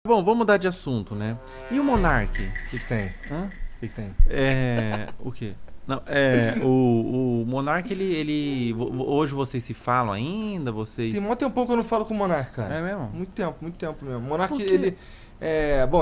Bom, vamos mudar de assunto, né? E o Monark? O que tem? Hã? O que tem? O quê? Não, o Monark, hoje vocês se falam ainda? Tem mó tempão que eu não falo com o Monark, cara. É mesmo? Muito tempo mesmo. O Monark, Por quê?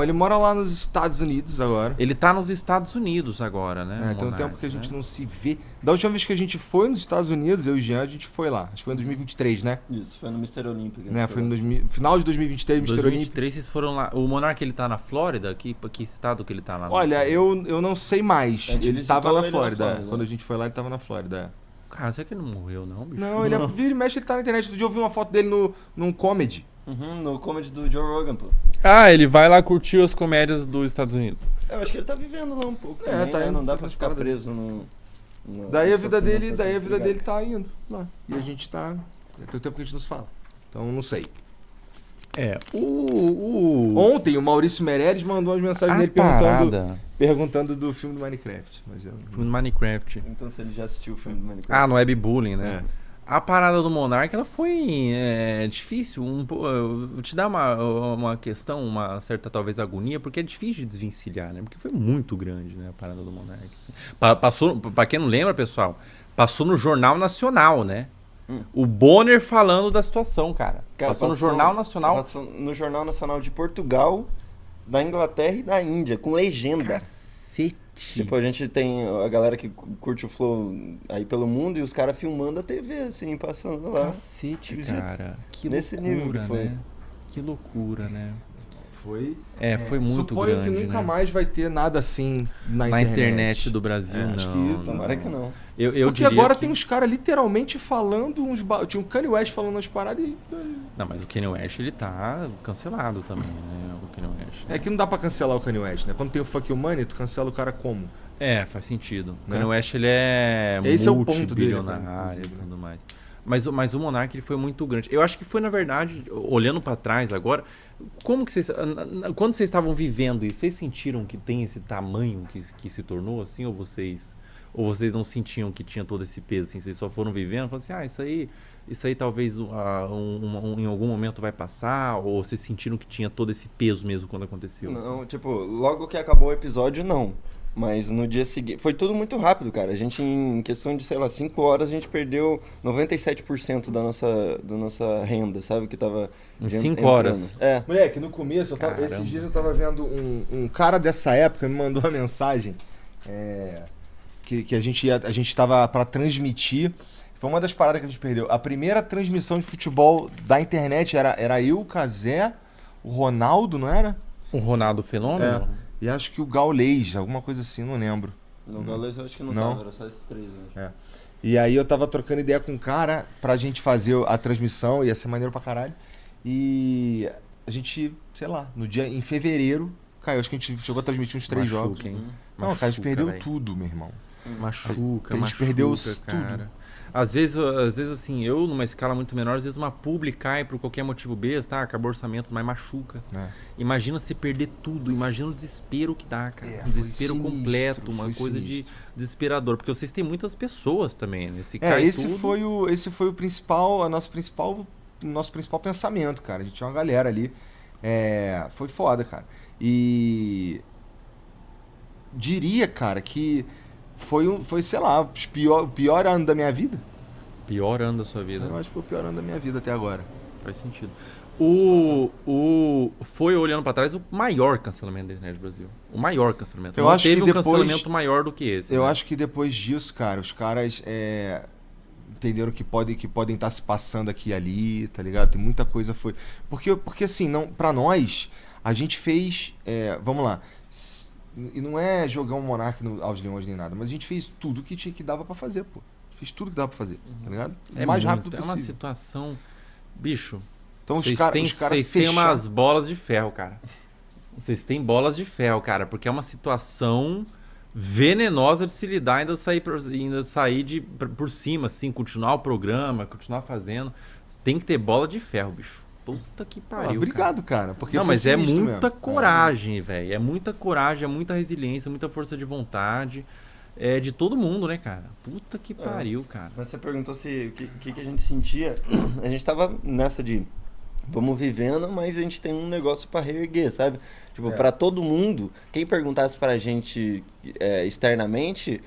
ele mora lá nos Estados Unidos agora. Ele tá nos Estados Unidos agora, né? Tem um Monark, tempo que a gente né? não se vê. Da última vez que a gente foi nos Estados Unidos, eu e o Jean, a gente foi lá. Acho que foi em 2023, né? Isso, foi no Mr. Olímpico. Né? Foi no final de 2023, Mr. Olímpico. 2023 vocês foram lá. O Monark, ele tá na Flórida? Que estado que ele tá lá? Olha, eu não sei mais. A gente Ele visitou tava na ele na Flórida. Flórida. Quando a gente foi lá, ele tava na Flórida. Cara, será que ele não morreu, não, bicho? Não, ele vira e mexe, ele tá na internet. Outro dia eu vi uma foto dele num comedy. No comedy do Joe Rogan, pô. Ah, ele vai lá curtir as comédias dos Estados Unidos. Eu acho que ele tá vivendo lá um pouco É, também, tá né? indo Não dá pra fazendo ficar parada dele. preso no... Daí a vida dele tá indo lá. E a gente tá. Tem tempo que a gente não se fala. Então não sei. Ontem o Maurício Meirelles mandou umas mensagens dele perguntando do filme do Minecraft. Mas eu... Filme do Minecraft. Então se ele já assistiu o filme do Minecraft. Ah, no webbullying, né? É. A parada do Monark, ela foi difícil. Eu te dar uma questão, uma certa talvez agonia, porque é difícil de desvencilhar, né? Porque foi muito grande, né, a parada do Monark. Assim. Passou, pra quem não lembra, pessoal, passou no Jornal Nacional, né? O Bonner falando da situação, cara. Passou no Jornal Nacional. Passou no Jornal Nacional de Portugal, da Inglaterra e da Índia, com legenda. Cacete. Tipo, a gente tem a galera que curte o Flow aí pelo mundo e os caras filmando a TV, assim, passando lá. Cacete, Acredita? cara. Que Nesse loucura, nível que foi. né? Que loucura, né? Foi. Foi muito Suponho grande, que nunca né? mais vai ter nada assim na internet do Brasil, acho não. que Tomara que não. Eu Porque diria agora que... tem uns caras literalmente falando Tinha um Kanye West falando umas paradas e. Não, mas o Kanye West, ele tá cancelado também, né? O Kanye West. É que não dá pra cancelar o Kanye West, né? Quando tem o Fuck You Money, tu cancela o cara como? Faz sentido. O Né? Kanye West, ele é Esse é o ponto dele, multibilionário e inclusive, né? tudo mais. Mas o Monark, ele foi muito grande. Eu acho que foi, na verdade, olhando pra trás agora, como que vocês... Quando vocês estavam vivendo isso, vocês sentiram que tem esse tamanho que se tornou, assim, ou vocês não sentiam que tinha todo esse peso, assim, vocês só foram vivendo, falaram assim, isso aí talvez em algum momento vai passar, ou vocês sentiram que tinha todo esse peso mesmo quando aconteceu? Assim? Não, tipo, logo que acabou o episódio, não. Mas no dia seguinte... Foi tudo muito rápido, cara. A gente, em questão de, sei lá, 5 horas, a gente perdeu 97% da nossa renda, sabe? Que tava Em entrando. 5 horas? É. Moleque, no começo, Caramba. esses dias eu tava vendo um cara dessa época me mandou uma mensagem que a gente tava pra transmitir. Foi uma das paradas que a gente perdeu. A primeira transmissão de futebol da internet era eu, o Cazé, o Ronaldo, não era? O Ronaldo Fenômeno? E acho que o Gaulês, alguma coisa assim, não lembro. No Gaules eu acho que não tava, era só esses três, né? E aí eu tava trocando ideia com um cara pra gente fazer a transmissão, ia ser maneiro pra caralho. E a gente, sei lá, em fevereiro, caiu. Acho que a gente chegou a transmitir uns 3 Machuca, jogos. hein? Não, cara, a gente perdeu velho. tudo, meu irmão. Machuca, A gente perdeu tudo. cara. Às vezes, assim, eu numa escala muito menor, às vezes uma publi cai por qualquer motivo besta, acabou o orçamento, mas machuca. Imagina se perder tudo, imagina o desespero que dá, cara. Um foi desespero sinistro, completo, uma foi coisa de sinistro. desesperador. Porque vocês têm muitas pessoas também, né? Se cai Esse tudo... foi o principal, nosso principal pensamento, cara. A gente tinha uma galera ali. Foi foda, cara. E diria, cara, que foi, sei lá, o pior ano da minha vida. Pior ano da sua vida. Eu acho que foi o pior ano da minha vida até agora. Faz sentido. Foi, olhando pra trás, o maior cancelamento da internet do Brasil. O maior cancelamento. Eu Não acho teve que um depois- cancelamento maior do que esse. Eu né? acho que depois disso, cara, os caras entenderam que podem estar se passando aqui e ali, tá ligado? Tem muita coisa foi... Porque assim, não, pra nós, a gente fez... vamos lá. E não é jogar um Monark aos leões nem nada, mas a gente fez tudo que dava pra fazer, pô. Fez tudo que dava pra fazer, tá ligado? O mais rápido É possível. uma situação... Bicho, Então os vocês caras têm fecharam. umas bolas de ferro, cara. Vocês têm bolas de ferro, cara, porque é uma situação venenosa de se lidar, ainda sair por cima, assim, continuar o programa, continuar fazendo. Tem que ter bola de ferro, bicho. Puta que pariu. Obrigado, cara. Porque Não, foi mas é sinistro muita mesmo. coragem, velho. É muita coragem, é muita resiliência, muita força de vontade. De todo mundo, né, cara? Puta que pariu, cara. Mas você perguntou se o que a gente sentia. A gente tava nessa de vamos vivendo, mas a gente tem um negócio pra reerguer, sabe? Tipo, pra todo mundo, quem perguntasse pra gente externamente,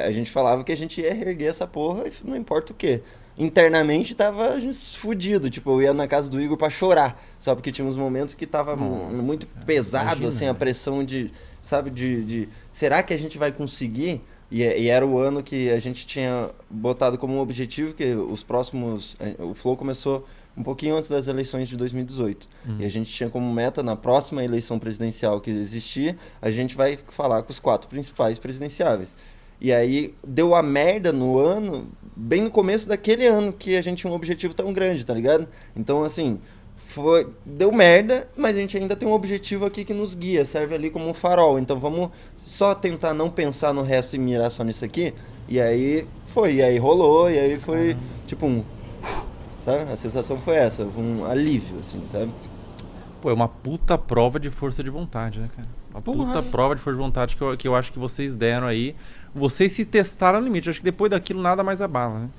a gente falava que a gente ia reerguer essa porra, não importa o quê. Internamente tava a gente fudido, tipo, eu ia na casa do Igor pra chorar, só porque tinha uns momentos que tava muito pesado, assim, a pressão de, sabe, será que a gente vai conseguir? E era o ano que a gente tinha botado como um objetivo que os próximos, o Flow começou um pouquinho antes das eleições de 2018. E a gente tinha como meta, na próxima eleição presidencial que existir, a gente vai falar com os 4 principais presidenciáveis. E aí deu a merda no ano, bem no começo daquele ano que a gente tinha um objetivo tão grande, tá ligado? Então, assim, deu merda, mas a gente ainda tem um objetivo aqui que nos guia, serve ali como um farol. Então vamos só tentar não pensar no resto e mirar só nisso aqui. E aí e aí rolou, e aí foi tipo sabe? A sensação foi essa, um alívio, assim, sabe? Pô, é uma puta prova de força de vontade, né, cara? Uma puta prova de força de vontade que eu acho que vocês deram aí. Vocês se testaram no limite. Acho que depois daquilo nada mais abala, né?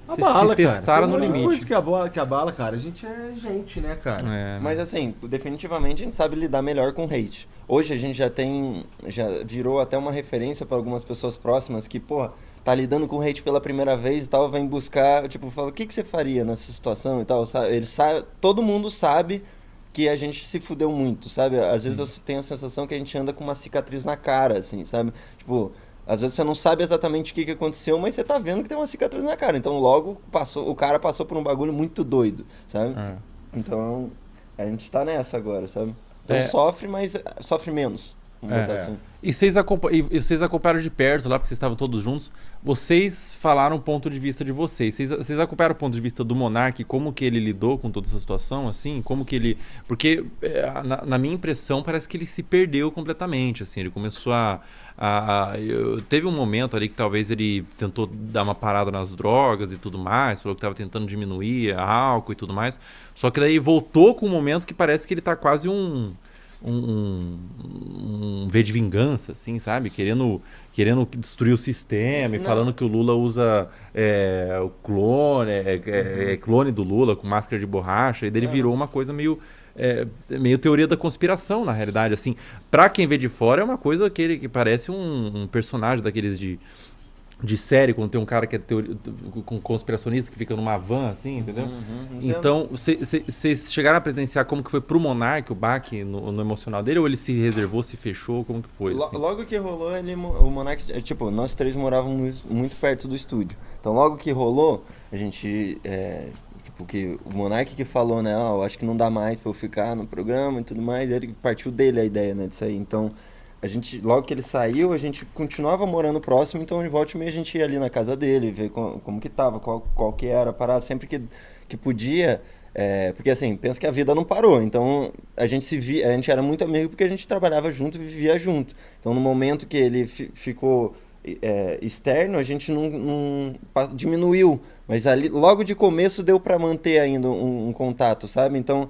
Abala, se testaram cara. no limite. Coisa que abala, cara. A gente é gente, né, cara? Mas assim, definitivamente a gente sabe lidar melhor com hate. Hoje a gente já virou até uma referência para algumas pessoas próximas que, pô, tá lidando com hate pela primeira vez e tal, vem buscar, tipo, fala, o que você faria nessa situação e tal, sabe? Todo mundo sabe que a gente se fudeu muito, sabe? Às vezes eu tenho a sensação que a gente anda com uma cicatriz na cara, assim, sabe? Tipo, às vezes você não sabe exatamente o que aconteceu, mas você tá vendo que tem uma cicatriz na cara. Então logo o cara passou por um bagulho muito doido, sabe? Então a gente tá nessa agora, sabe? Então sofre, mas sofre menos. Vamos botar assim. E vocês acompanharam de perto lá, porque vocês estavam todos juntos. Vocês falaram o ponto de vista de vocês. Vocês acompanharam o ponto de vista do Monark, como que ele lidou com toda essa situação, assim? Como que ele... Porque, na minha impressão, parece que ele se perdeu completamente, assim. Ele começou teve um momento ali que talvez ele tentou dar uma parada nas drogas e tudo mais, falou que estava tentando diminuir álcool e tudo mais. Só que daí voltou com um momento que parece que ele tá quase um V de vingança, assim, sabe? Querendo destruir o sistema e falando que o Lula usa o clone, clone do Lula com máscara de borracha, e daí ele virou uma coisa meio teoria da conspiração, na realidade, assim. Pra quem vê de fora, é uma coisa que parece um personagem daqueles de série, quando tem um cara que é com conspiracionista que fica numa van, assim, entendeu? Então, vocês chegaram a presenciar como que foi pro Monark o baque no emocional dele, ou ele se reservou, se fechou, como que foi? Assim? Logo que rolou, o Monark, tipo, nós 3 morávamos muito perto do estúdio. Então, logo que rolou, a gente, que o Monark que falou, né, eu acho que não dá mais pra eu ficar no programa e tudo mais, ele partiu dele a ideia, né, disso aí. Então, logo que ele saiu, a gente continuava morando próximo, então de volta e meia a gente ia ali na casa dele, ver como que tava, qual que era a parada, sempre que podia, porque assim, pensa que a vida não parou, então a gente era muito amigo porque a gente trabalhava junto e vivia junto. Então no momento que ele ficou externo, a gente não diminuiu, mas ali logo de começo deu para manter ainda um contato, sabe? Então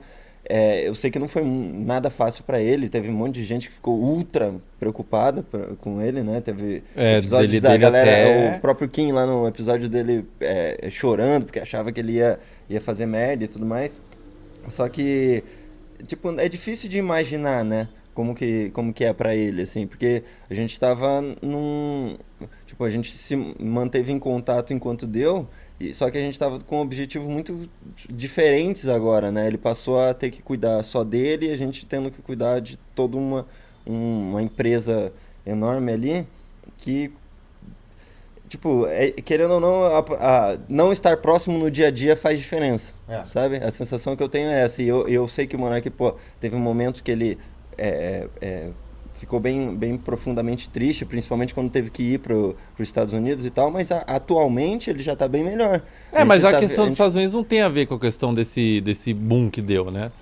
eu sei que não foi nada fácil pra ele, teve um monte de gente que ficou ultra preocupada com ele, né? Teve episódios da galera, o próprio Kim lá no episódio dele chorando, porque achava que ele ia fazer merda e tudo mais. Só que, tipo, é difícil de imaginar, né? Como que é pra ele, assim, porque a gente tava Tipo, a gente se manteve em contato enquanto deu, só que a gente estava com objetivos muito diferentes agora, né? Ele passou a ter que cuidar só dele e a gente tendo que cuidar de toda uma empresa enorme ali que, tipo, querendo ou não, não estar próximo no dia a dia faz diferença, sabe? A sensação que eu tenho é essa. E eu sei que o Monark, pô, teve momentos que ele ficou bem profundamente triste, principalmente quando teve que ir para os Estados Unidos e tal, mas atualmente ele já está bem melhor. Mas a questão dos Estados Unidos não tem a ver com a questão desse boom que deu, né?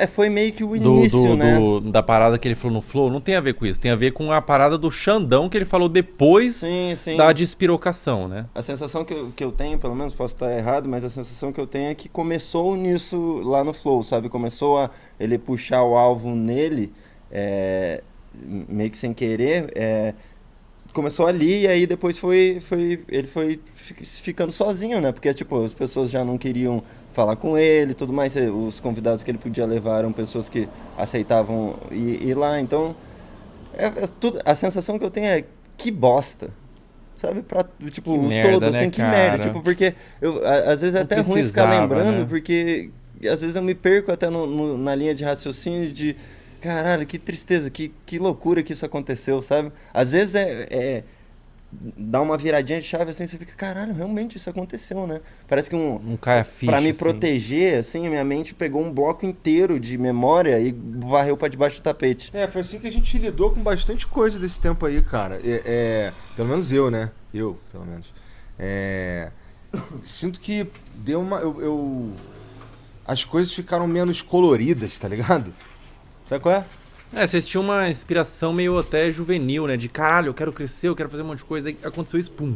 Foi meio que o início, né? Da parada que ele falou no Flow, não tem a ver com isso. Tem a ver com a parada do Xandão que ele falou depois da despirocação, né? A sensação que eu tenho, pelo menos posso estar errado, mas a sensação que eu tenho é que começou nisso lá no Flow, sabe? Começou a ele puxar o alvo nele, meio que sem querer, começou ali e aí depois ele foi ficando sozinho, né? Porque, tipo, as pessoas já não queriam falar com ele e tudo mais. Os convidados que ele podia levar eram pessoas que aceitavam ir lá. Então, a sensação que eu tenho é que bosta. Sabe? Tipo, Que o merda, todo, né, assim, que cara? merda. Tipo, porque às vezes é Não até ruim ficar precisava, lembrando, né? porque às vezes eu me perco até na linha de raciocínio de caralho, que tristeza, que loucura que isso aconteceu, sabe? Às vezes dá uma viradinha de chave assim, você fica, caralho, realmente isso aconteceu, né? Parece que Não cai a ficha, pra me assim. proteger, assim, minha mente pegou um bloco inteiro de memória e varreu pra debaixo do tapete. Foi assim que a gente lidou com bastante coisa desse tempo aí, cara. Pelo menos eu, né? Pelo menos. Sinto que deu uma... as coisas ficaram menos coloridas, tá ligado? Sabe qual é? Vocês tinham uma inspiração meio até juvenil, né? De caralho, eu quero crescer, eu quero fazer um monte de coisa. Aí aconteceu isso, pum.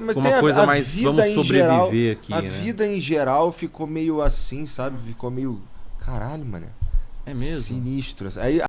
Mas Uma tem coisa a mais, vida vamos em sobreviver geral, aqui, a né? vida em geral ficou meio assim, sabe? Ficou meio... Caralho, mano. É mesmo? Sinistro. Aí